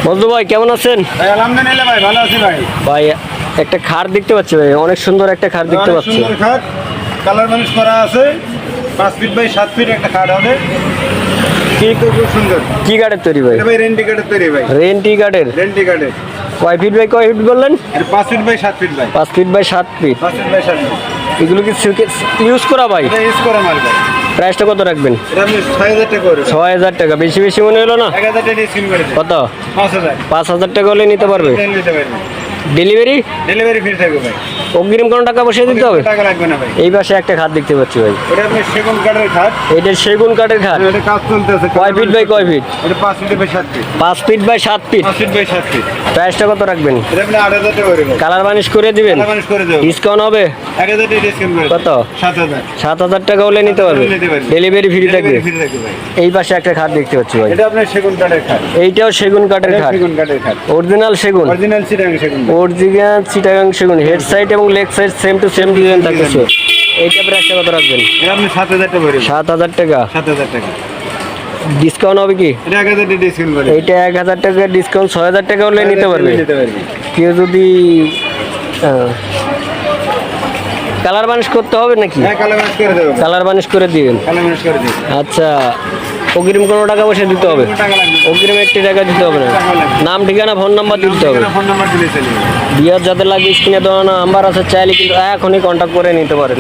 বন্ধু ভাই কেমন আছেন? ভাই আলহামদুলিল্লাহ ভাই ভালো আছি ভাই। ভাই একটা খাট দেখতে পাচ্ছি ভাই, অনেক সুন্দর একটা খাট দেখতে অনেক পাচ্ছি। সুন্দর খাট, কালার মালিশ করা আছে। 5 ফিট বাই 7 ফিট একটা খাট হবে। কিন্তু খুব সুন্দর। কি কাঠের তৈরি ভাই? এটা ভাই রেন্টি কাঠের তৈরি ভাই। রেন্টি কাঠের। রেন্টি কাঠের। কয় ফিট বাই কয় ফিট বললেন? এটা 5 ফিট বাই 7 ফিট ভাই। 5 feet by 7 feet. 5 feet by 7 feet. এগুলো কি ইউজ করা ভাই? এটা ইউজ করা মাল ভাই। প্রাইসটা কত রাখবেন? এটা আপনি 6000 টাকা করে। 6000 টাকা, বেশি বেশি মনে হলো না? 1000 টাকা ডিসকাউন্ট করে দেন। কত? 5000। 5000 টাকা হলে নিতে পারবে? নিতে পারবেন। ডেলিভারি? ডেলিভারি ফ্রি থাকবে ভাই। অগ্রিম কোনো টাকা বসিয়ে দিতে হবে? টাকা লাগবে না ভাই। এই পাশে একটা খাট দেখতে পাচ্ছি ভাই। এটা আপনি সেগুন কাঠের খাট। এটা সেগুন কাঠের খাট। এটা কাজ চলতেছে। কয় ফিট বাই কয় ফিট? এটা 5 feet by 7 feet. 5 feet by 7 feet. 5 feet by 7 feet. প্রাইসটা কত রাখবেন? এটা আপনি 8000 টাকা করে দেবেন। কালার বানিশ করে দিবেন? কালার মালিশ করে দেবো। ডিসকাউন্ট হবে? 1000 টাকা ডিসকাউন্ট করে। কত? 7000। 7000 টাকা হলে নিতে পারবে? নিতে পারবে। ডেলিভারি ফ্রি থাকবে? ডেলিভারি ফ্রি থাকবে ভাই। এই পাশে একটা খাট দেখতে পাচ্ছি ভাই। এটা আপনার সেগুন কাঠের খাট। এইটাও সেগুন কাঠের এটা খাট। সেগুন কাঠের খাট। অরিজিনাল সেগুন? অরিজিনাল চিটাগাং সেগুন। অরিজিনাল চিটাগাং সেগুন। হেড সাইড এবং leg side same to same design থাকতেছে। এইটা প্রাইসটা কত রাখবেন? এটা আপনি 7000 টাকা করে। 7000 টাকা। 7000 টাকা। ডিসকাউন্ট হবে কি? এটা 1000 টাকা ডিসকাউন্ট করে। এইটা 1000 টাকা ডিসকাউন্ট, 6000 টাকা হলে নিতে পারবে। নিতে পারবে। কেউ যদি কালার বানিশ করতে হবে নাকি? হ্যাঁ কালার মালিশ করে দেবো। কালার বানিশ করে দিবেন? কালার মালিশ করে দেবো। আচ্ছা, অগ্রিম কোনো টাকা পয়সা দিতে হবে? কোনো টাকা লাগবে না। অগ্রিম 1 টাকা দিতে হবে না? টাকা লাগবে। নাম ঠিকানা ফোন নাম্বার দিতে হবে? ফোন নাম্বার দিলে চলে যাবে। বিয়ার যাদের লাগে স্ক্রিনে দেওয়া নাম্বার আছে, চাইলে কিন্তু এখনই কন্ট্যাক্ট করে নিতে পারেন।